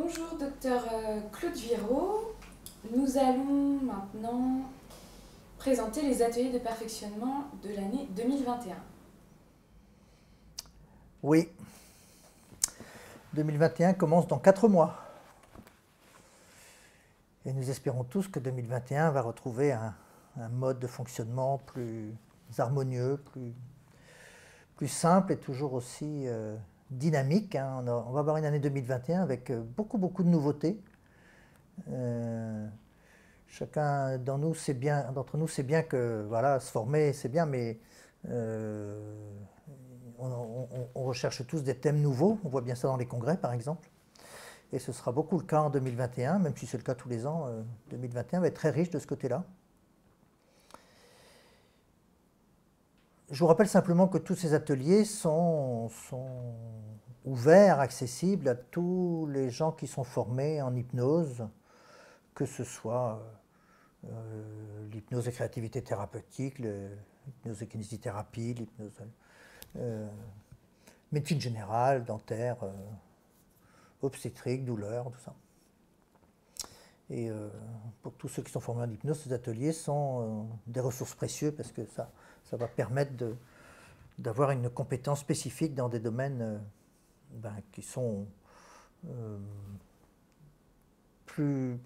Bonjour, docteur Claude Viraud. Nous allons maintenant présenter les ateliers de perfectionnement de l'année 2021. Oui, 2021 commence dans 4 mois. Et nous espérons tous que 2021 va retrouver un mode de fonctionnement plus harmonieux, plus simple et toujours aussi dynamique. On va avoir une année 2021 avec beaucoup de nouveautés. Chacun d'entre nous sait bien que voilà, se former c'est bien, mais on recherche tous des thèmes nouveaux. On voit bien ça dans les congrès par exemple. Et ce sera beaucoup le cas en 2021, même si c'est le cas tous les ans. 2021 va être très riche de ce côté-là. Je vous rappelle simplement que tous ces ateliers sont ouverts, accessibles à tous les gens qui sont formés en hypnose, que ce soit l'hypnose et créativité thérapeutique, l'hypnose et kinésithérapie, l'hypnose médecine générale, dentaire, obstétrique, douleur, tout ça. Et pour tous ceux qui sont formés en hypnose, ces ateliers sont des ressources précieuses parce que ça va permettre d'avoir une compétence spécifique dans des domaines qui sont plus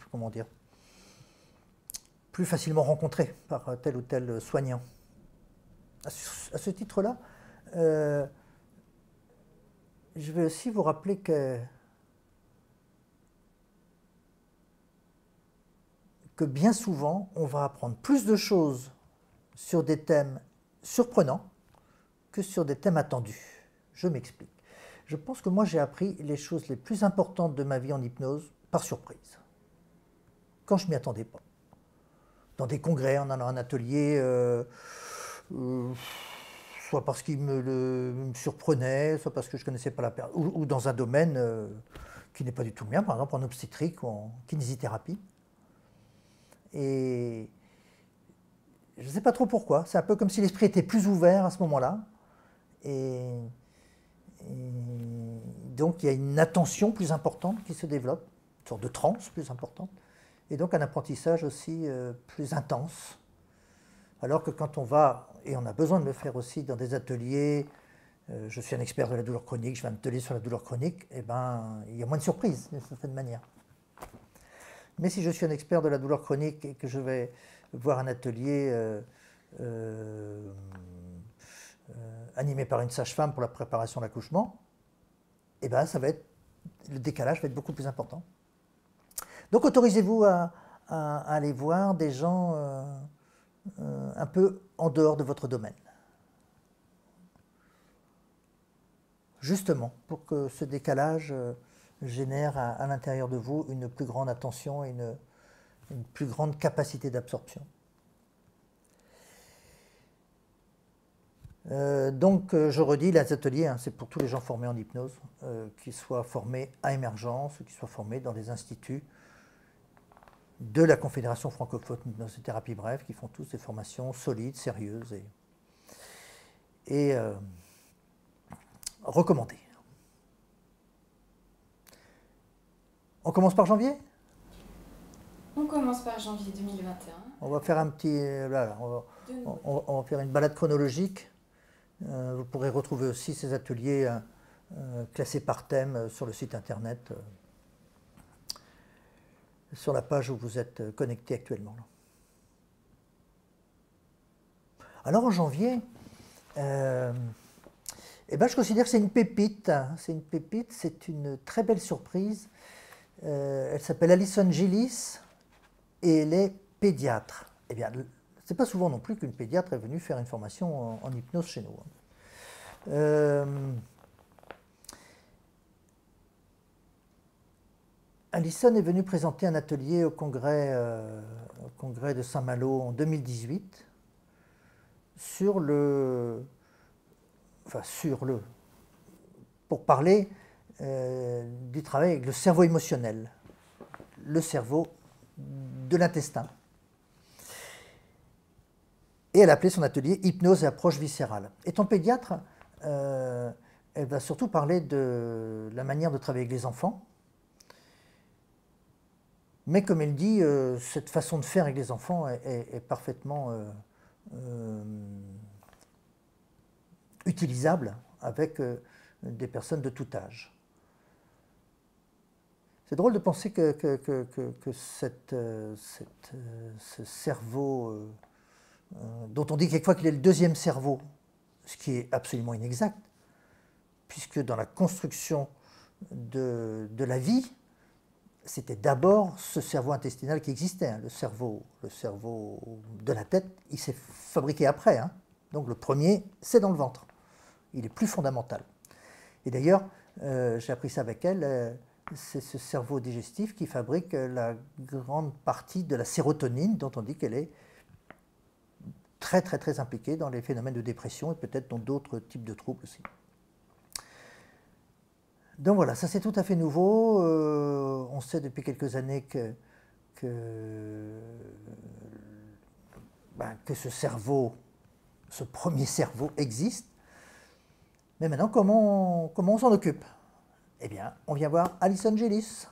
facilement rencontrés par tel ou tel soignant. À ce titre-là, je vais aussi vous rappeler que bien souvent, on va apprendre plus de choses sur des thèmes surprenants que sur des thèmes attendus. Je m'explique. Je pense que moi, j'ai appris les choses les plus importantes de ma vie en hypnose par surprise, quand je ne m'y attendais pas. Dans des congrès, en allant à un atelier, soit parce qu'il me surprenait, soit parce que je ne connaissais pas la personne, ou dans un domaine qui n'est pas du tout le mien, par exemple en obstétrique ou en kinésithérapie. Et je ne sais pas trop pourquoi, c'est un peu comme si l'esprit était plus ouvert à ce moment-là. Et donc il y a une attention plus importante qui se développe, une sorte de transe plus importante, et donc un apprentissage aussi plus intense. Alors que quand on va, et on a besoin de le faire aussi dans des ateliers, je suis un expert de la douleur chronique, je fais un atelier sur la douleur chronique, et ben, il y a moins de surprises d'une certaine manière. Mais si je suis un expert de la douleur chronique et que je vais voir un atelier animé par une sage-femme pour la préparation de l'accouchement, eh ben, le décalage va être beaucoup plus important. Donc autorisez-vous à aller voir des gens un peu en dehors de votre domaine. Justement, pour que ce décalage génère à l'intérieur de vous une plus grande attention et une plus grande capacité d'absorption. Donc, je redis, les ateliers, c'est pour tous les gens formés en hypnose, qu'ils soient formés à Émergence, ou qu'ils soient formés dans des instituts de la Confédération francophone d'hypnose et thérapie brève, qui font tous des formations solides, sérieuses et recommandées. On commence par janvier ? On commence par janvier 2021. On va faire un petit... on va faire une balade chronologique. Vous pourrez retrouver aussi ces ateliers classés par thème sur le site internet, sur la page où vous êtes connecté actuellement. Alors en janvier, je considère que c'est une pépite. C'est une pépite, c'est une très belle surprise. Elle s'appelle Alison Gillis et elle est pédiatre. Eh bien, c'est pas souvent non plus qu'une pédiatre est venue faire une formation en hypnose chez nous. Alison est venue présenter un atelier au congrès de Saint-Malo en 2018 pour parler du travail avec le cerveau émotionnel, le cerveau de l'intestin. Et elle a appelé son atelier « Hypnose et approche viscérale ». Étant pédiatre, elle va surtout parler de la manière de travailler avec les enfants, Mais comme elle dit, cette façon de faire avec les enfants est parfaitement utilisable avec des personnes de tout âge. C'est drôle de penser que ce cerveau, dont on dit quelquefois qu'il est le deuxième cerveau, ce qui est absolument inexact, puisque dans la construction de la vie, c'était d'abord ce cerveau intestinal qui existait. Hein. Le cerveau de la tête, il s'est fabriqué après. Hein. Donc le premier, c'est dans le ventre. Il est plus fondamental. Et d'ailleurs, j'ai appris ça avec elle, c'est ce cerveau digestif qui fabrique la grande partie de la sérotonine, dont on dit qu'elle est très très très impliquée dans les phénomènes de dépression et peut-être dans d'autres types de troubles aussi. Donc voilà, ça c'est tout à fait nouveau. On sait depuis quelques années que ce cerveau, ce premier cerveau existe. Mais maintenant, comment on s'en occupe? Eh bien, on vient voir Alison Gillis.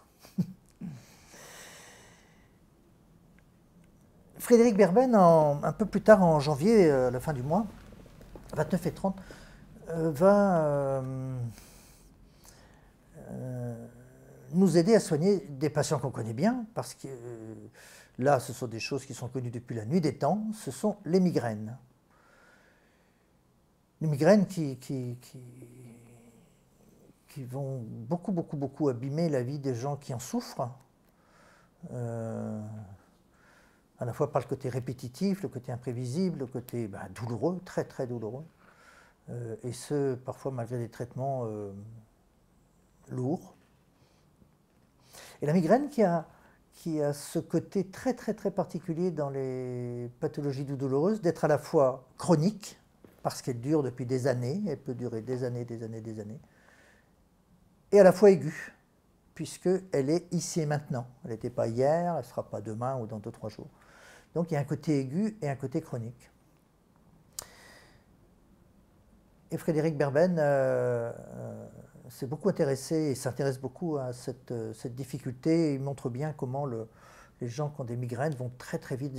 Frédéric Berben, un peu plus tard en janvier, à la fin du mois, 29 et 30, va nous aider à soigner des patients qu'on connaît bien, parce que là, ce sont des choses qui sont connues depuis la nuit des temps, ce sont les migraines. Les migraines qui vont beaucoup abîmer la vie des gens qui en souffrent, à la fois par le côté répétitif, le côté imprévisible, le côté douloureux, très très douloureux, et ce, parfois malgré des traitements lourds. Et la migraine qui a ce côté très très très particulier dans les pathologies douloureuses, d'être à la fois chronique, parce qu'elle dure depuis des années, elle peut durer des années, et à la fois aiguë, puisqu'elle est ici et maintenant. Elle n'était pas hier, elle ne sera pas demain ou dans 2-3 jours. Donc il y a un côté aigu et un côté chronique. Et Frédéric Berben s'est beaucoup intéressé et s'intéresse beaucoup à cette difficulté. Il montre bien comment les gens qui ont des migraines vont très très vite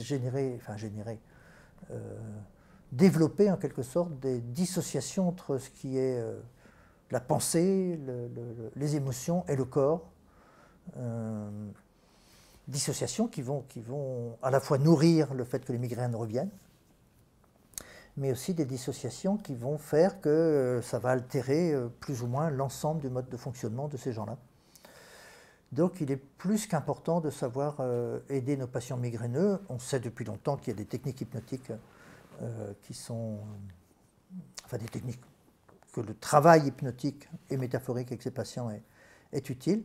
développer en quelque sorte des dissociations entre ce qui est la pensée, les émotions et le corps. Dissociations qui vont à la fois nourrir le fait que les migraines reviennent, mais aussi des dissociations qui vont faire que ça va altérer plus ou moins l'ensemble du mode de fonctionnement de ces gens-là. Donc il est plus qu'important de savoir aider nos patients migraineux. On sait depuis longtemps qu'il y a des techniques hypnotiques qui sont... des techniques que le travail hypnotique et métaphorique avec ces patients est utile.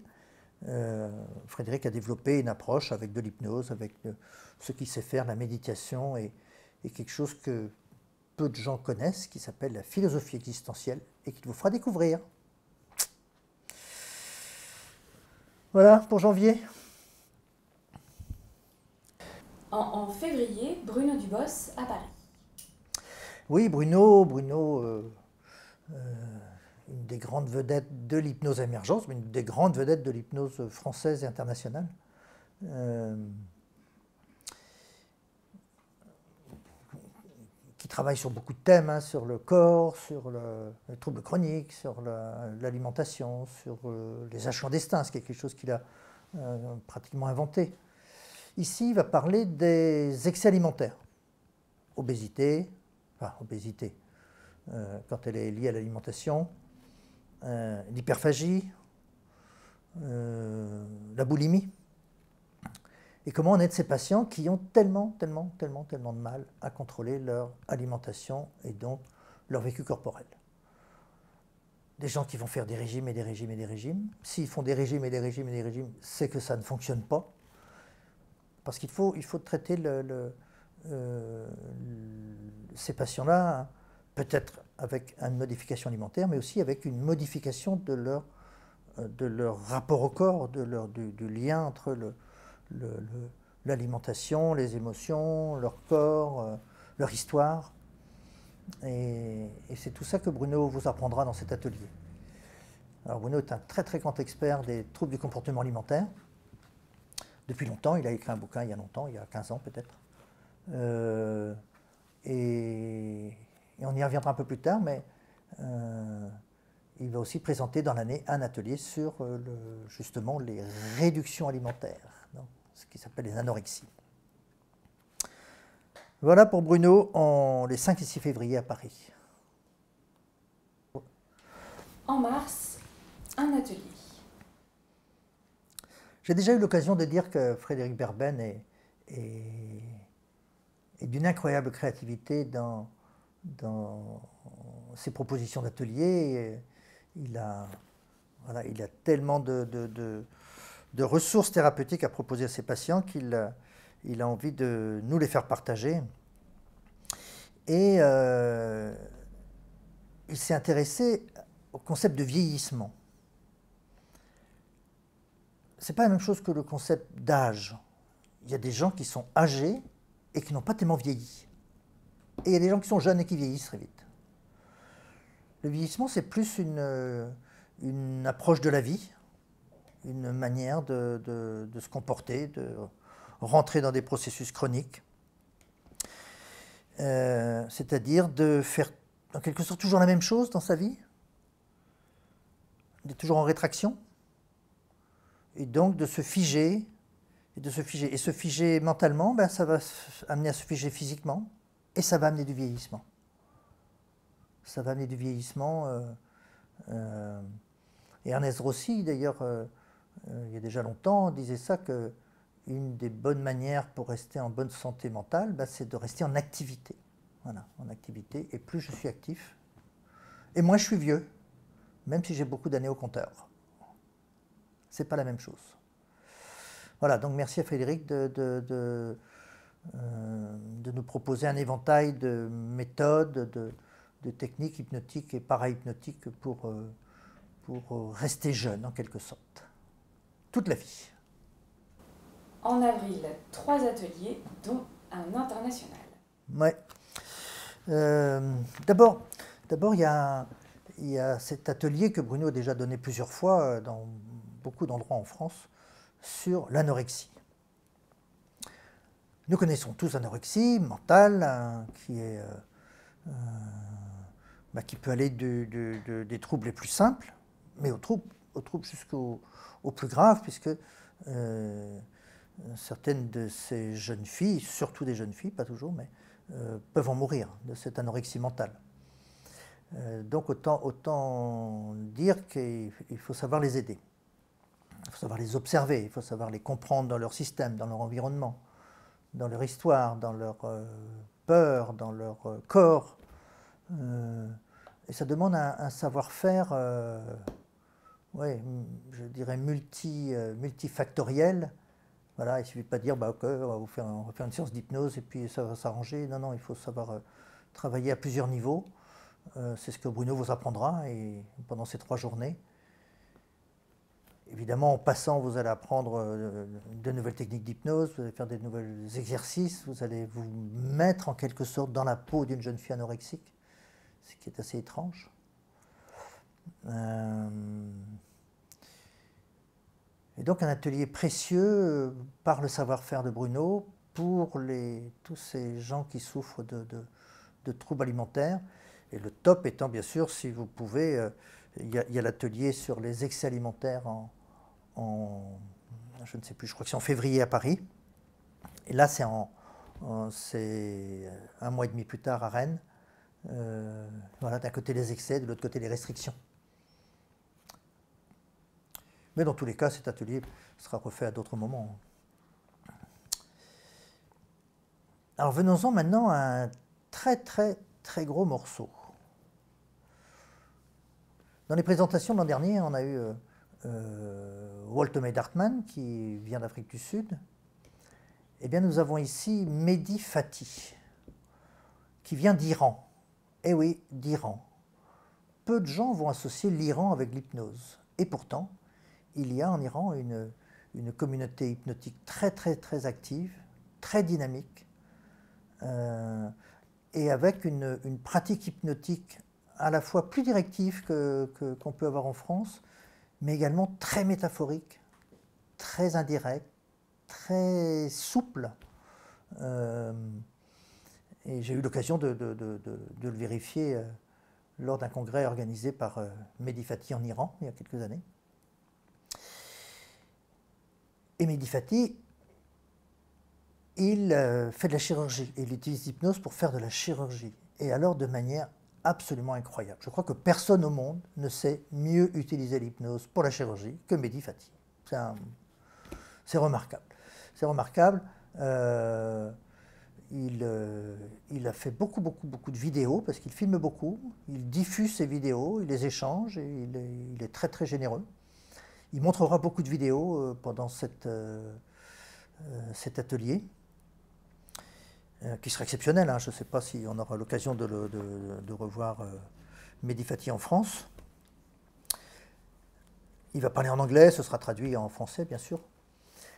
Frédéric a développé une approche avec de l'hypnose, avec ce qu'il sait faire, la méditation, et quelque chose que peu de gens connaissent, qui s'appelle la philosophie existentielle, et qu'il vous fera découvrir. Voilà pour janvier. En février, Bruno Dubos à Paris. Oui, Bruno, une des grandes vedettes de l'hypnose émergence, mais une des grandes vedettes de l'hypnose française et internationale. Qui travaille sur beaucoup de thèmes, sur le corps, sur les troubles chroniques, sur l'alimentation, sur les âges clandestins, ce qui est quelque chose qu'il a pratiquement inventé. Ici, il va parler des excès alimentaires. Obésité, quand elle est liée à l'alimentation, l'hyperphagie, la boulimie, et comment on aide ces patients qui ont tellement de mal à contrôler leur alimentation et donc leur vécu corporel. Des gens qui vont faire des régimes et des régimes et des régimes. S'ils font des régimes et des régimes et des régimes, c'est que ça ne fonctionne pas. Parce qu'il faut traiter ces patients-là, peut-être avec une modification alimentaire, mais aussi avec une modification de leur rapport au corps, du lien entre l'alimentation, les émotions, leur corps, leur histoire. Et c'est tout ça que Bruno vous apprendra dans cet atelier. Alors Bruno est un très très grand expert des troubles du comportement alimentaire. depuis longtemps. Il a écrit un bouquin il y a longtemps, il y a 15 ans peut-être. Et on y reviendra un peu plus tard, mais il va aussi présenter dans l'année un atelier sur justement les réductions alimentaires, donc, ce qui s'appelle les anorexies. Voilà pour Bruno les 5 et 6 février à Paris. En mars, un atelier. J'ai déjà eu l'occasion de dire que Frédéric Berben est d'une incroyable créativité dans ses propositions d'atelier. Il a tellement de ressources thérapeutiques à proposer à ses patients qu'il a envie de nous les faire partager. Et il s'est intéressé au concept de vieillissement. Ce n'est pas la même chose que le concept d'âge. Il y a des gens qui sont âgés et qui n'ont pas tellement vieilli. Et il y a des gens qui sont jeunes et qui vieillissent très vite. Le vieillissement, c'est plus une approche de la vie, une manière de se comporter, de rentrer dans des processus chroniques. C'est-à-dire de faire en quelque sorte toujours la même chose dans sa vie, d'être toujours en rétraction, et donc de se figer, et se figer mentalement, ben, ça va amener à se figer physiquement, et ça va amener du vieillissement. Ça va amener du vieillissement. Et Ernest Rossi, d'ailleurs, il y a déjà longtemps, disait ça, qu'une des bonnes manières pour rester en bonne santé mentale, ben, c'est de rester en activité. Voilà, en activité. Et plus je suis actif, et moins je suis vieux, même si j'ai beaucoup d'années au compteur. C'est pas la même chose. Voilà, donc merci à Frédéric de nous proposer un éventail de méthodes, de techniques hypnotiques et para-hypnotiques pour rester jeune en quelque sorte. Toute la vie. En avril, 3 ateliers, dont un international. Ouais. D'abord, il y a cet atelier que Bruno a déjà donné plusieurs fois dans beaucoup d'endroits en France sur l'anorexie. Nous connaissons tous l'anorexie mentale, qui peut aller des troubles les plus simples, mais aux troubles jusqu'aux plus graves, puisque certaines de ces jeunes filles, surtout des jeunes filles, pas toujours, mais peuvent en mourir de cette anorexie mentale. Donc autant dire qu'il faut savoir les aider. Il faut savoir les observer, il faut savoir les comprendre dans leur système, dans leur environnement, dans leur histoire, dans leur peur, dans leur corps. Et ça demande un savoir-faire, je dirais multifactoriel. Voilà, il ne suffit pas de dire, ok, on va faire une séance d'hypnose et puis ça va s'arranger. Non, non, il faut savoir travailler à plusieurs niveaux. C'est ce que Bruno vous apprendra pendant ces 3 journées. Évidemment, en passant, vous allez apprendre de nouvelles techniques d'hypnose, vous allez faire des nouveaux exercices, vous allez vous mettre en quelque sorte dans la peau d'une jeune fille anorexique, ce qui est assez étrange. Et donc un atelier précieux par le savoir-faire de Bruno pour tous ces gens qui souffrent de troubles alimentaires. Et le top étant bien sûr, si vous pouvez, il y a l'atelier sur les excès alimentaires je ne sais plus, je crois que c'est en février à Paris. Et là, c'est un mois et demi plus tard à Rennes. Voilà, d'un côté les excès, de l'autre côté les restrictions. Mais dans tous les cas, cet atelier sera refait à d'autres moments. Alors venons-en maintenant à un très très très gros morceau. Dans les présentations de l'an dernier, on a eu Walter Dartman qui vient d'Afrique du Sud. Eh bien, nous avons ici Mehdi Fati qui vient d'Iran. Eh oui, d'Iran. Peu de gens vont associer l'Iran avec l'hypnose. Et pourtant, il y a en Iran une communauté hypnotique très très très active, très dynamique, et avec une pratique hypnotique à la fois plus directive qu'on peut avoir en France, mais également très métaphorique, très indirecte, très souple. Et j'ai eu l'occasion de le vérifier lors d'un congrès organisé par Mehdi Fati en Iran, il y a quelques années. Et Mehdi Fati, il fait de la chirurgie, et il utilise l'hypnose pour faire de la chirurgie, et alors de manière absolument incroyable. Je crois que personne au monde ne sait mieux utiliser l'hypnose pour la chirurgie que Mehdi Fati. C'est remarquable. C'est remarquable. Il a fait beaucoup de vidéos, parce qu'il filme beaucoup, il diffuse ses vidéos, il les échange, et il est très très généreux. Il montrera beaucoup de vidéos pendant cet atelier, qui sera exceptionnel, hein. Je ne sais pas si on aura l'occasion de revoir Mehdi Fati en France. Il va parler en anglais, ce sera traduit en français, bien sûr.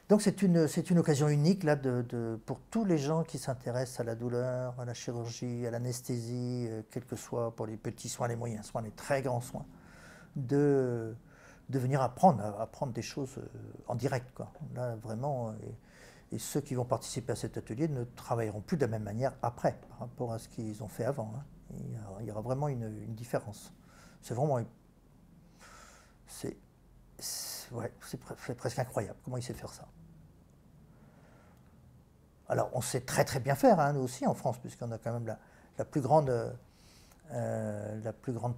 Donc c'est une occasion unique là, pour tous les gens qui s'intéressent à la douleur, à la chirurgie, à l'anesthésie, quels que soient pour les petits soins, les moyens soins, les très grands soins, de venir apprendre des choses en direct, quoi. Là, vraiment, et ceux qui vont participer à cet atelier ne travailleront plus de la même manière après, par rapport à ce qu'ils ont fait avant, hein. Il y aura vraiment une différence. C'est vraiment... Ouais, c'est presque incroyable comment il sait faire ça. Alors, on sait très très bien faire, hein, nous aussi en France, puisqu'on a quand même la plus grande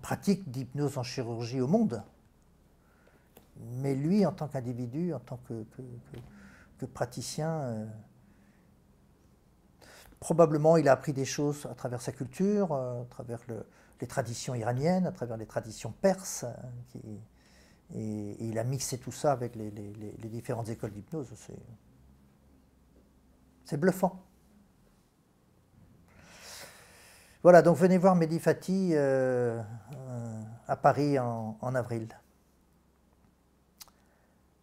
pratique d'hypnose en chirurgie au monde. Mais lui, en tant qu'individu, en tant que praticien, probablement il a appris des choses à travers sa culture, à travers les traditions iraniennes, à travers les traditions perses, et il a mixé tout ça avec les différentes écoles d'hypnose. C'est bluffant. Voilà, donc venez voir Mehdi Fati à Paris en avril.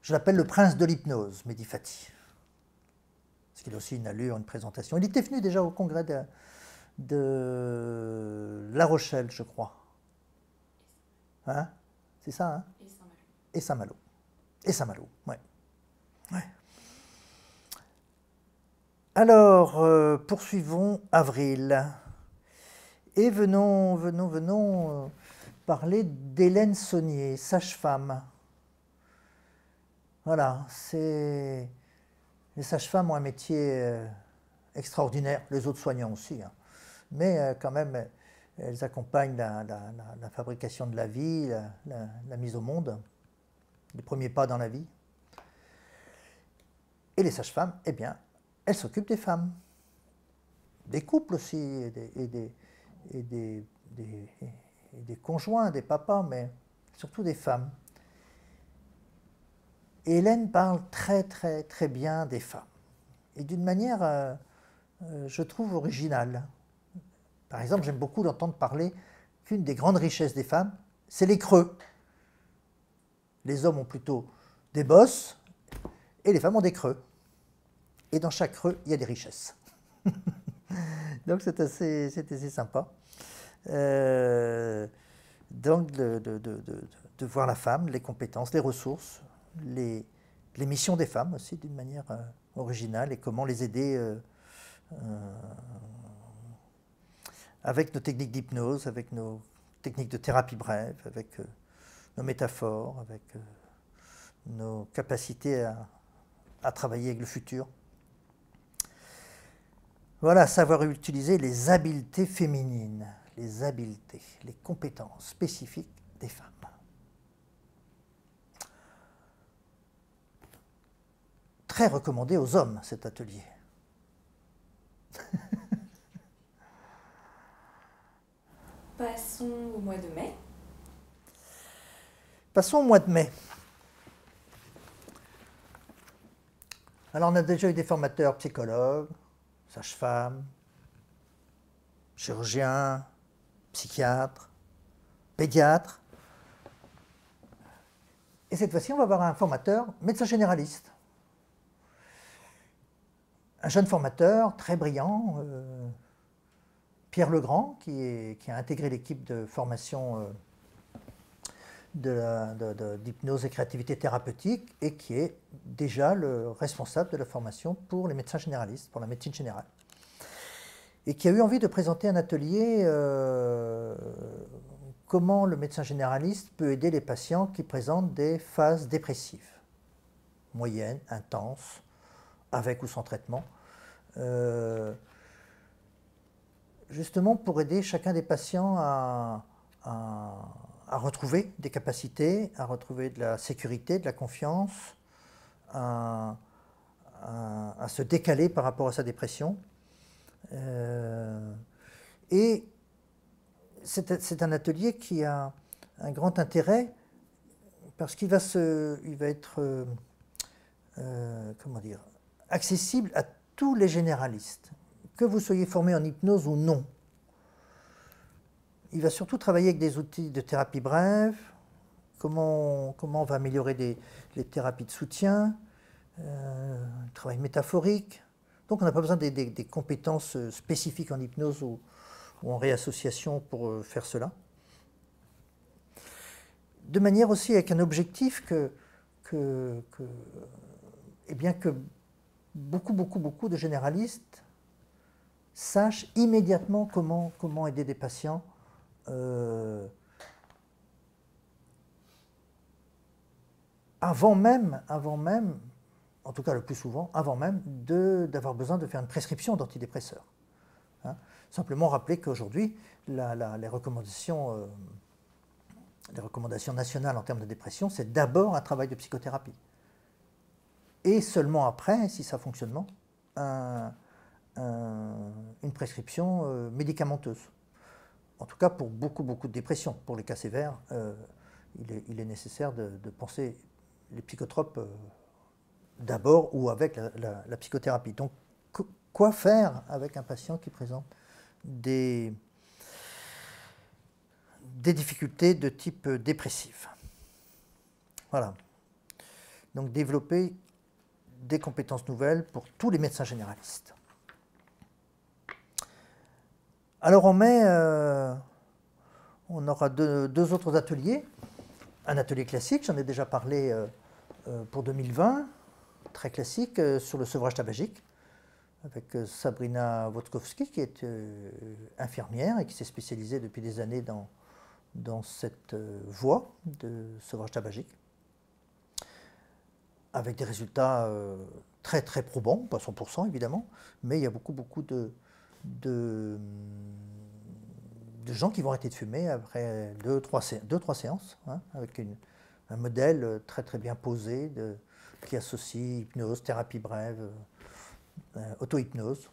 Je l'appelle le prince de l'hypnose, Mehdi Fati. Parce qu'il a aussi une allure, une présentation. Il était venu déjà au congrès de La Rochelle, je crois. Hein? C'est ça, hein? Et Saint-Malo. Et Saint-Malo, ouais. Alors, poursuivons avril. Et venons parler d'Hélène Saunier, sage-femme. Voilà, les sages-femmes ont un métier extraordinaire, les autres soignants aussi, hein. Mais quand même, elles accompagnent la fabrication de la vie, la mise au monde, les premiers pas dans la vie. Et les sages-femmes, eh bien, elles s'occupent des femmes, des couples aussi, et des conjoints, des papas, mais surtout des femmes. Et Hélène parle très bien des femmes, et d'une manière, je trouve, originale. Par exemple, j'aime beaucoup l'entendre parler qu'une des grandes richesses des femmes, c'est les creux. Les hommes ont plutôt des bosses, et les femmes ont des creux. Et dans chaque creux, il y a des richesses. Donc c'est assez sympa. Donc de voir la femme, les compétences, les ressources, les missions des femmes aussi d'une manière originale, et comment les aider avec nos techniques d'hypnose, avec nos techniques de thérapie brève, avec nos métaphores, avec nos capacités à travailler avec le futur. Voilà, savoir utiliser les habiletés féminines, les habiletés, les compétences spécifiques des femmes. Très recommandé aux hommes, cet atelier. Passons au mois de mai. Passons au mois de mai. Alors, on a déjà eu des formateurs psychologues, sages-femmes, chirurgiens, psychiatres, pédiatres. Et cette fois-ci, on va avoir un formateur médecin généraliste. Un jeune formateur très brillant, Pierre Legrand, qui a intégré l'équipe de formation d'hypnose et créativité thérapeutique et qui est déjà le responsable de la formation pour les médecins généralistes, pour la médecine générale. Et qui a eu envie de présenter un atelier comment le médecin généraliste peut aider les patients qui présentent des phases dépressives, moyennes, intenses, avec ou sans traitement, justement pour aider chacun des patients à retrouver des capacités, à retrouver de la sécurité, de la confiance, à se décaler par rapport à sa dépression. Et c'est un atelier qui a un grand intérêt parce qu'il va être comment dire, accessible à tous les généralistes, que vous soyez formé en hypnose ou non. Il va surtout travailler avec des outils de thérapie brève, comment on va améliorer les thérapies de soutien, travail métaphorique. Donc on n'a pas besoin des compétences spécifiques en hypnose ou en réassociation pour faire cela. De manière aussi avec un objectif que beaucoup de généralistes sachent immédiatement comment aider des patients avant même, en tout cas le plus souvent, avant même d'avoir besoin de faire une prescription d'antidépresseurs. Hein. Simplement rappeler qu'aujourd'hui, les recommandations nationales en termes de dépression, c'est d'abord un travail de psychothérapie. Et seulement après, si ça fonctionne, une prescription médicamenteuse. En tout cas, pour beaucoup de dépression. Pour les cas sévères, il est nécessaire de penser les psychotropes d'abord ou avec la psychothérapie. Donc, quoi faire avec un patient qui présente des difficultés de type dépressif? Voilà. Donc, développer des compétences nouvelles pour tous les médecins généralistes. Alors en mai, on aura deux autres ateliers. Un atelier classique, j'en ai déjà parlé pour 2020, très classique, sur le sevrage tabagique, avec Sabrina Wojtkowski, qui est infirmière et qui s'est spécialisée depuis des années dans cette voie de sevrage tabagique, avec des résultats très probants, pas 100% évidemment, mais il y a beaucoup de gens qui vont arrêter de fumer après 2-3 séances, hein, avec un modèle très bien posé qui associe hypnose, thérapie brève, auto-hypnose,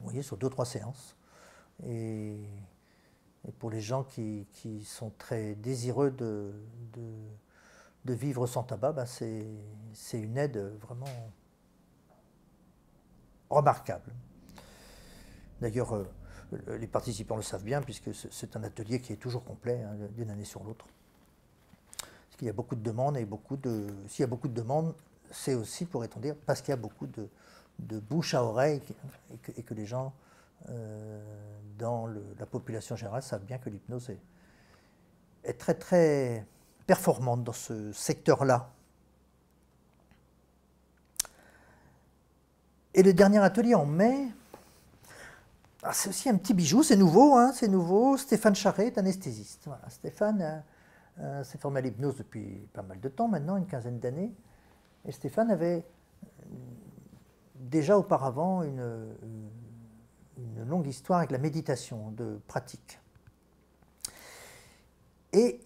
vous voyez, sur 2-3 séances. Et pour les gens qui sont très désireux de vivre sans tabac, ben c'est une aide vraiment remarquable. D'ailleurs, les participants le savent bien, puisque c'est un atelier qui est toujours complet, hein, d'une année sur l'autre. Parce qu'il y a beaucoup de demandes, et s'il y a beaucoup de demandes, c'est aussi, pourrait-on dire, parce qu'il y a beaucoup de bouche à oreille, et que les gens, dans la population générale, savent bien que l'hypnose est très performante dans ce secteur-là. Et le dernier atelier en mai, c'est aussi un petit bijou, c'est nouveau, hein, c'est nouveau. Stéphane Charret est anesthésiste. Voilà, Stéphane s'est formé à l'hypnose depuis pas mal de temps maintenant, une quinzaine d'années. Et Stéphane avait déjà auparavant une longue histoire avec la méditation de pratique. Et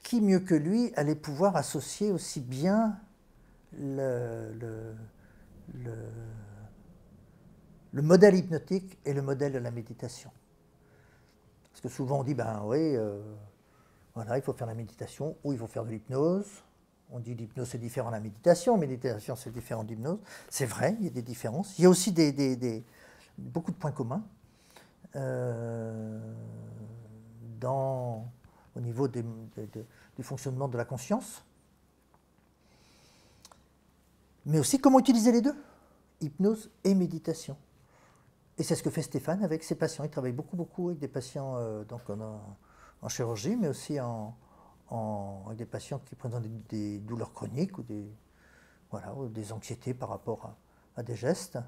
qui mieux que lui allait pouvoir associer aussi bien le modèle hypnotique et le modèle de la méditation. Parce que souvent on dit, ben oui, voilà, il faut faire la méditation ou il faut faire de l'hypnose. On dit l'hypnose c'est différent de la méditation c'est différent de l'hypnose. C'est vrai, il y a des différences. Il y a aussi beaucoup de points communs au niveau du fonctionnement de la conscience. Mais aussi comment utiliser les deux, hypnose et méditation. Et c'est ce que fait Stéphane avec ses patients. Il travaille beaucoup avec des patients donc en chirurgie, mais aussi avec des patients qui présentent des douleurs chroniques ou voilà, ou des anxiétés par rapport à des gestes.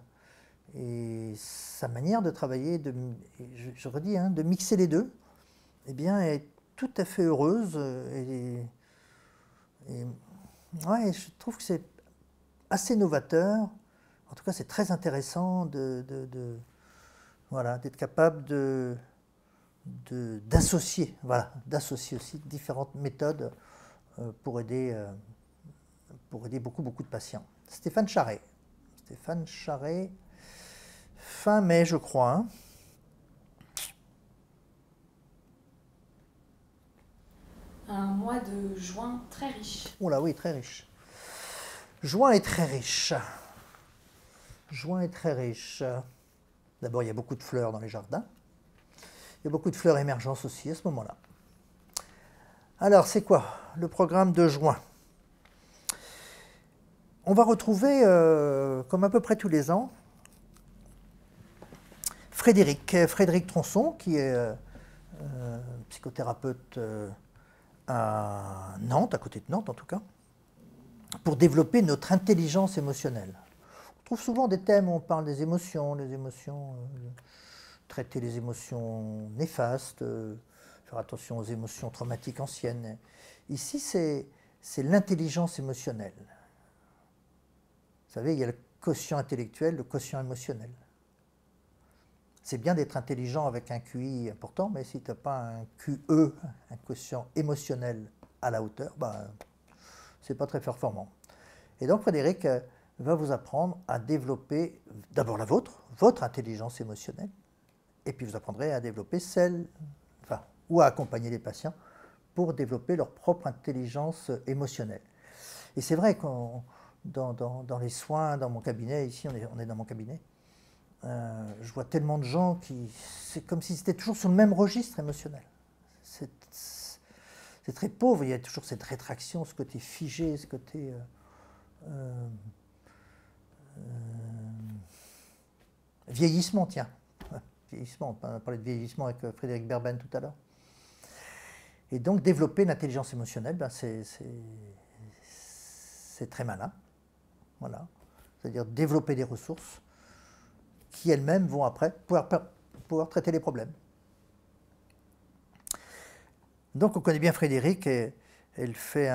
Et sa manière de travailler, je redis, hein, de mixer les deux, eh bien, est tout à fait heureuse. Ouais, je trouve que c'est assez novateur. En tout cas, c'est très intéressant voilà, d'être capable d'associer aussi différentes méthodes pour aider beaucoup de patients. Stéphane Charret, fin mai, je crois. Hein. Un mois de juin très riche. Oh là oui, très riche. Juin est très riche. Juin est très riche. D'abord, il y a beaucoup de fleurs dans les jardins. Il y a beaucoup de fleurs émergence aussi à ce moment-là. Alors, c'est quoi le programme de juin? On va retrouver, comme à peu près tous les ans, Frédéric Tronçon, qui est psychothérapeute à Nantes, à côté de Nantes en tout cas, pour développer notre intelligence émotionnelle. On trouve souvent des thèmes où on parle des émotions, traiter les émotions néfastes, faire attention aux émotions traumatiques anciennes. Ici, c'est l'intelligence émotionnelle. Vous savez, il y a le quotient intellectuel, le quotient émotionnel. C'est bien d'être intelligent avec un QI important, mais si tu n'as pas un QE, un quotient émotionnel à la hauteur, ben, c'est pas très performant. Et donc Frédéric va vous apprendre à développer d'abord votre intelligence émotionnelle, et puis vous apprendrez à développer ou à accompagner les patients pour développer leur propre intelligence émotionnelle. Et c'est vrai que dans les soins, dans mon cabinet, ici on est dans mon cabinet, je vois tellement de gens c'est comme si c'était toujours sur le même registre émotionnel. C'est très pauvre, il y a toujours cette rétraction, ce côté figé, ce côté vieillissement, tiens. Vieillissement, on a parlé de vieillissement avec Frédéric Berben tout à l'heure. Et donc développer l'intelligence émotionnelle, ben c'est très malin. Voilà. C'est-à-dire développer des ressources qui elles-mêmes vont après pouvoir traiter les problèmes. Donc on connaît bien Frédéric et elle fait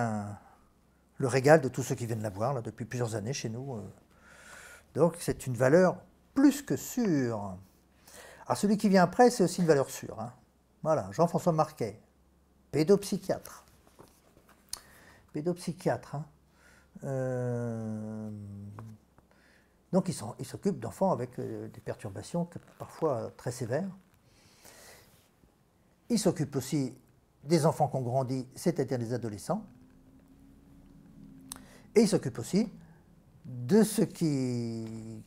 le régal de tous ceux qui viennent la voir là, depuis plusieurs années chez nous. Donc c'est une valeur plus que sûre. Alors celui qui vient après, c'est aussi une valeur sûre. Hein. Voilà, Jean-François Marquet, pédopsychiatre. Hein. Donc il s'occupe d'enfants avec des perturbations parfois très sévères. Il s'occupe aussi des enfants qui ont grandi, c'est-à-dire des adolescents. Et il s'occupe aussi de ceux qui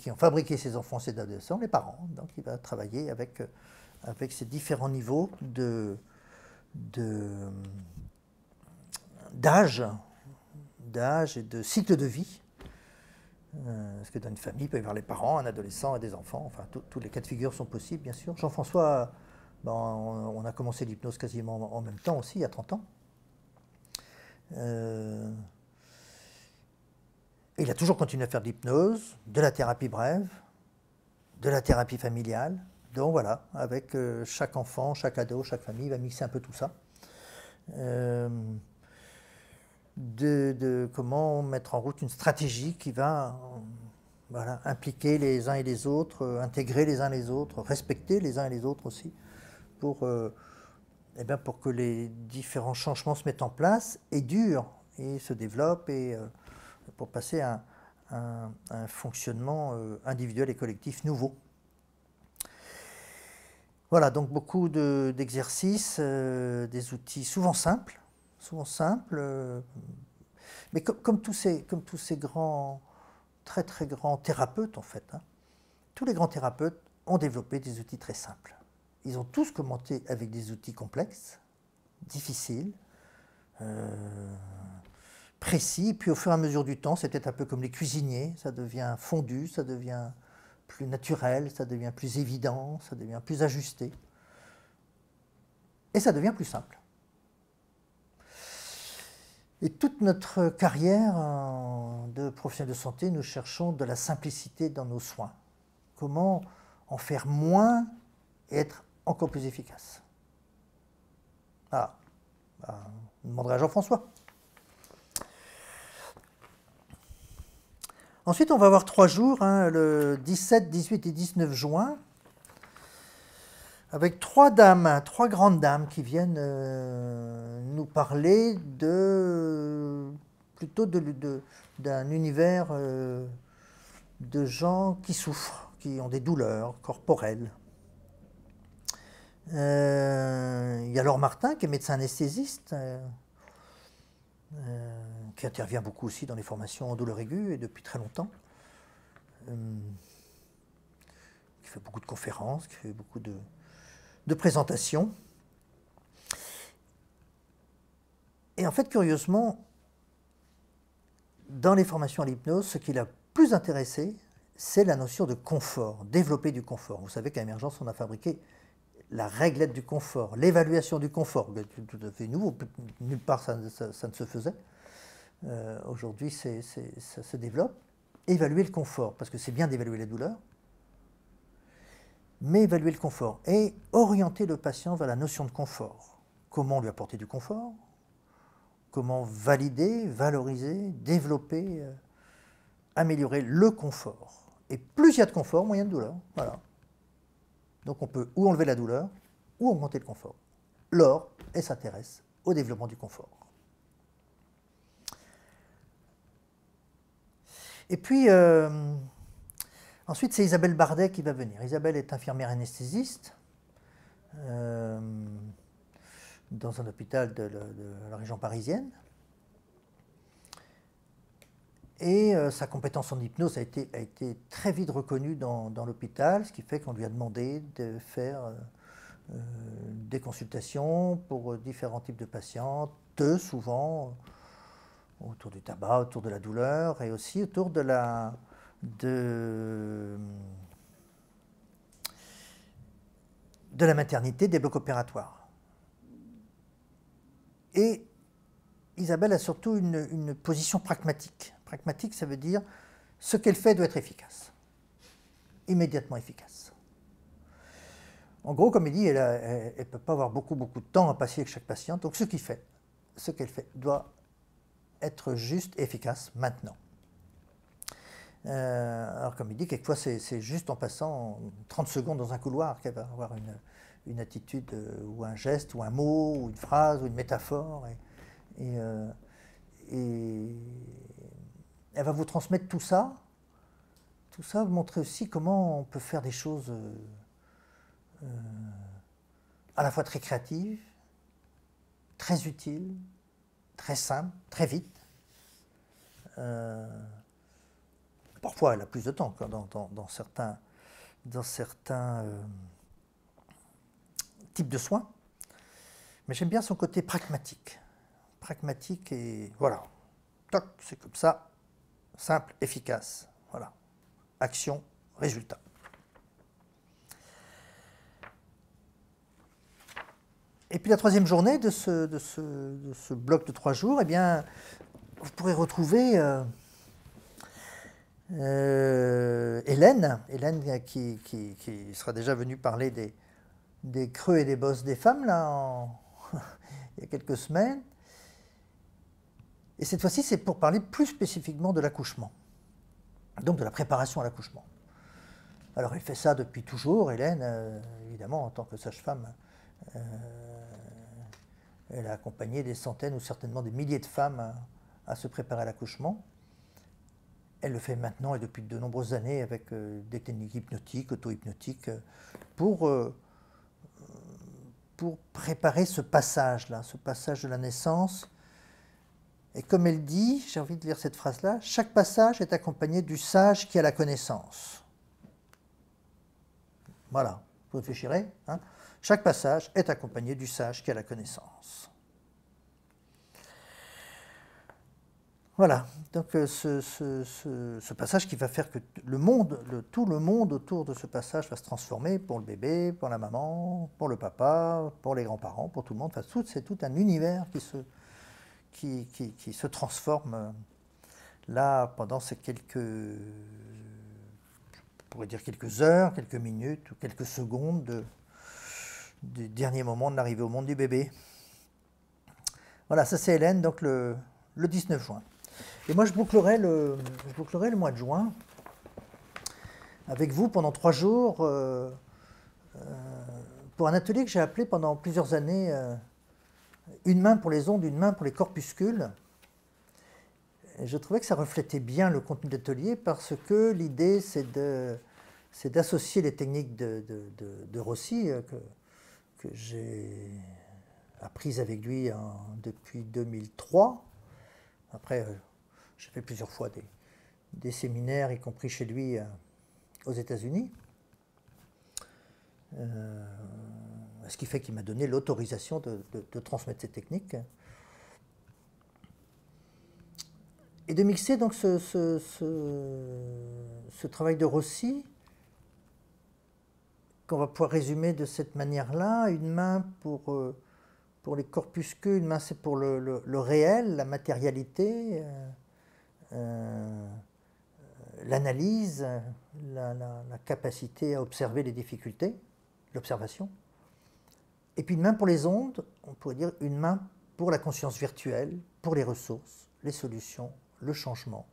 ont fabriqué ces enfants, ces adolescents, les parents. Donc il va travailler avec ces différents niveaux d'âge et de cycle de vie. Parce que dans une famille, il peut y avoir les parents, un adolescent et des enfants. Enfin, tous les cas de figure sont possibles, bien sûr. Jean-François, on a commencé l'hypnose quasiment en même temps aussi, il y a 30 ans. Il a toujours continué à faire de l'hypnose, de la thérapie brève, de la thérapie familiale. Donc voilà, avec chaque enfant, chaque ado, chaque famille, il va mixer un peu tout ça. De comment mettre en route une stratégie qui va impliquer les uns et les autres, intégrer les uns les autres, respecter les uns et les autres aussi, pour que les différents changements se mettent en place et durent et se développent et pour passer à un fonctionnement individuel et collectif nouveau. Voilà, donc beaucoup d'exercices, des outils souvent simples, mais comme tous ces grands, très très grands thérapeutes en fait, hein, tous les grands thérapeutes ont développé des outils très simples. Ils ont tous commencé avec des outils complexes, difficiles, précis, puis au fur et à mesure du temps, c'est peut-être un peu comme les cuisiniers, ça devient fondu, ça devient plus naturel, ça devient plus évident, ça devient plus ajusté. et ça devient plus simple. Et toute notre carrière de professionnel de santé, nous cherchons de la simplicité dans nos soins. Comment en faire moins et être encore plus efficace. Ah, on demanderait à Jean-François. Ensuite, on va avoir 3 jours, le 17, 18 et 19 juin, avec 3 dames, 3 grandes dames qui viennent nous parler plutôt d'un univers de gens qui souffrent, qui ont des douleurs corporelles. Il y a Laure Martin, qui est médecin anesthésiste, qui intervient beaucoup aussi dans les formations en douleur aiguë, et depuis très longtemps. Qui fait beaucoup de conférences, qui fait beaucoup de présentations. Et en fait, curieusement, dans les formations à l'hypnose, ce qui l'a plus intéressé, c'est la notion de confort, développer du confort. Vous savez qu'à Émergence, on a fabriqué la réglette du confort, l'évaluation du confort, tout à fait nouveau, nulle part ça ne se faisait. Aujourd'hui, ça se développe. Évaluer le confort, parce que c'est bien d'évaluer la douleur, mais évaluer le confort et orienter le patient vers la notion de confort. Comment lui apporter du confort? Comment valider, valoriser, développer, améliorer le confort. Et plus il y a de confort, moins il y a de douleur. Voilà. Donc on peut ou enlever la douleur, ou augmenter le confort. Laure, elle s'intéresse au développement du confort. Et puis, ensuite, c'est Isabelle Bardet qui va venir. Isabelle est infirmière anesthésiste dans un hôpital de la région parisienne. Et sa compétence en hypnose a été très vite reconnue dans l'hôpital, ce qui fait qu'on lui a demandé de faire des consultations pour différents types de patients, souvent autour du tabac, autour de la douleur et aussi autour de la maternité, des blocs opératoires. Et Isabelle a surtout une position pragmatique. Pragmatique, ça veut dire ce qu'elle fait doit être efficace, immédiatement efficace. En gros, comme il dit, elle ne peut pas avoir beaucoup de temps à passer avec chaque patiente, donc ce qu'elle fait doit être juste et efficace maintenant. Alors comme il dit, quelquefois c'est juste en passant 30 secondes dans un couloir qu'elle va avoir une attitude ou un geste ou un mot ou une phrase ou une métaphore et elle va vous transmettre tout ça vous montrer aussi comment on peut faire des choses à la fois très créatives, très utiles, très simples, très vite. Parfois, elle a plus de temps dans certains types de soins. Mais j'aime bien son côté pragmatique. Pragmatique et voilà. Toc, c'est comme ça. Simple, efficace. Voilà. Action, résultat. Et puis la troisième journée de ce bloc de 3 jours, eh bien, vous pourrez retrouver Hélène qui sera déjà venue parler des creux et des bosses des femmes, là, il y a quelques semaines. Et cette fois-ci, c'est pour parler plus spécifiquement de l'accouchement, donc de la préparation à l'accouchement. Alors, elle fait ça depuis toujours, Hélène, évidemment, en tant que sage-femme. Elle a accompagné des centaines ou certainement des milliers de femmes à se préparer à l'accouchement. Elle le fait maintenant et depuis de nombreuses années avec des techniques hypnotiques, auto-hypnotiques, pour préparer ce passage-là, ce passage de la naissance. Et comme elle dit, j'ai envie de lire cette phrase-là, chaque passage est accompagné du sage qui a la connaissance. Voilà, vous réfléchirez, hein? Chaque passage est accompagné du sage qui a la connaissance. Voilà, donc ce passage qui va faire que le monde, tout le monde autour de ce passage va se transformer pour le bébé, pour la maman, pour le papa, pour les grands-parents, pour tout le monde. Enfin, c'est tout un univers qui se transforme là pendant ces on pourrait dire quelques heures, quelques minutes ou quelques secondes du dernier moment de l'arrivée au monde du bébé. Voilà, ça c'est Hélène, donc le 19 juin. Et moi je bouclerai le mois de juin avec vous pendant 3 jours pour un atelier que j'ai appelé pendant plusieurs années une main pour les ondes, une main pour les corpuscules. Et je trouvais que ça reflétait bien le contenu de l'atelier parce que l'idée c'est d'associer les techniques de Rossi que j'ai apprises avec lui depuis 2003. Après, j'ai fait plusieurs fois des séminaires, y compris chez lui aux États-Unis. Ce qui fait qu'il m'a donné l'autorisation de transmettre ces techniques. Et de mixer donc ce travail de Rossi, qu'on va pouvoir résumer de cette manière-là, une main pour les corpuscules, une main c'est pour le réel, la matérialité, l'analyse, la capacité à observer les difficultés, l'observation. Et puis une main pour les ondes, on pourrait dire une main pour la conscience virtuelle, pour les ressources, les solutions, le changement,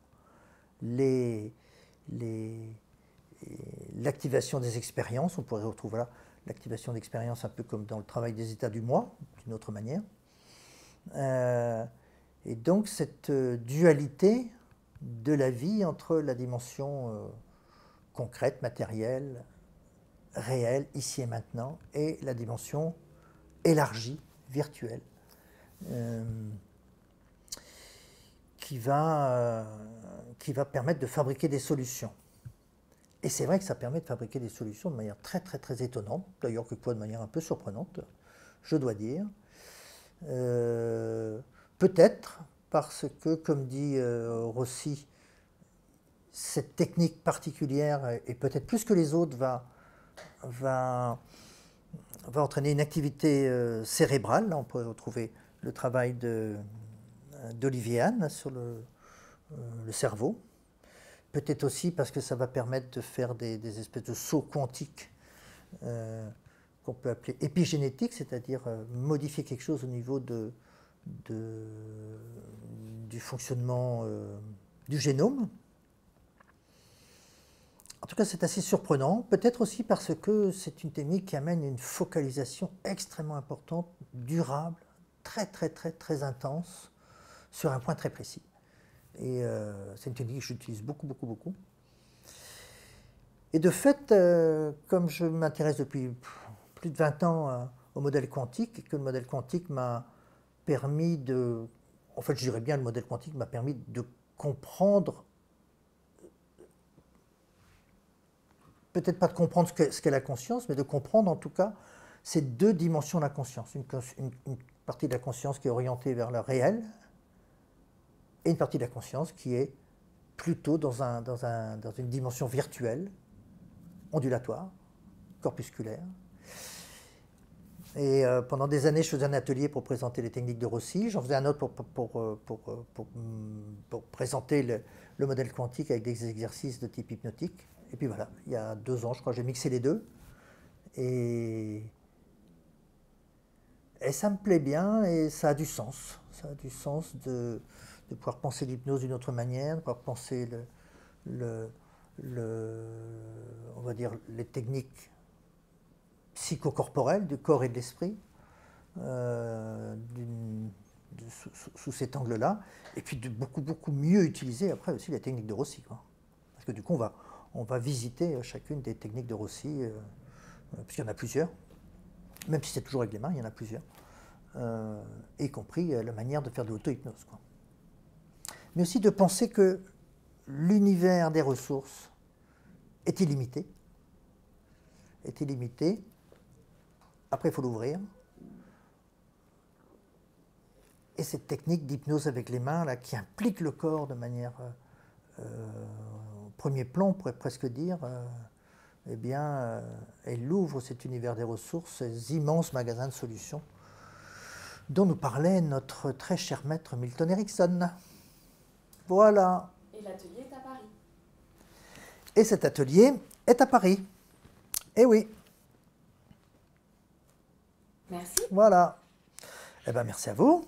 l'activation des expériences. On pourrait retrouver là l'activation d'expériences un peu comme dans le travail des états du moi, d'une autre manière. Et donc cette dualité de la vie entre la dimension concrète, matérielle, réelle, ici et maintenant, et la dimension élargie, virtuelle, qui va permettre de fabriquer des solutions. Et c'est vrai que ça permet de fabriquer des solutions de manière très très très étonnante, d'ailleurs quelquefois de manière un peu surprenante, je dois dire. Peut-être parce que, comme dit Rossi, cette technique particulière, et peut-être plus que les autres, va entraîner une activité cérébrale. Là, on pourrait retrouver le travail d'Olivier Hahn sur le cerveau. Peut-être aussi parce que ça va permettre de faire des espèces de sauts quantiques qu'on peut appeler épigénétiques, c'est-à-dire modifier quelque chose au niveau du fonctionnement du génome. En tout cas, c'est assez surprenant, peut-être aussi parce que c'est une technique qui amène une focalisation extrêmement importante, durable, très très très très intense, sur un point très précis. Et c'est une technique que j'utilise beaucoup, beaucoup, beaucoup. Et de fait, comme je m'intéresse depuis plus de 20 ans au modèle quantique, et que le modèle quantique m'a permis de... En fait, je dirais bien le modèle quantique m'a permis de comprendre, peut-être pas de comprendre ce qu'est la conscience, mais de comprendre en tout cas ces deux dimensions de la conscience. Une partie de la conscience qui est orientée vers le réel, et une partie de la conscience qui est plutôt dans une dimension virtuelle, ondulatoire, corpusculaire. Et pendant des années, je faisais un atelier pour présenter les techniques de Rossi. J'en faisais un autre pour présenter le modèle quantique avec des exercices de type hypnotique. Et puis voilà, il y a 2 ans, je crois, j'ai mixé les deux. Et ça me plaît bien et ça a du sens. Ça a du sens de pouvoir penser l'hypnose d'une autre manière, de pouvoir penser on va dire les techniques psychocorporelles du corps et de l'esprit sous cet angle-là, et puis de beaucoup beaucoup mieux utiliser après aussi les techniques de Rossi, quoi. Parce que du coup on va visiter chacune des techniques de Rossi, puisqu'il y en a plusieurs, même si c'est toujours avec les mains, il y en a plusieurs, y compris la manière de faire de l'auto-hypnose, quoi. Mais aussi de penser que l'univers des ressources est illimité. Après, il faut l'ouvrir. et cette technique d'hypnose avec les mains là, qui implique le corps de manière au premier plan, on pourrait presque dire, eh bien, elle ouvre cet univers des ressources, ces immenses magasins de solutions dont nous parlait notre très cher maître Milton Erickson. Voilà. Et l'atelier est à Paris. Et cet atelier est à Paris. Eh oui. Merci. Voilà. Eh bien, merci à vous.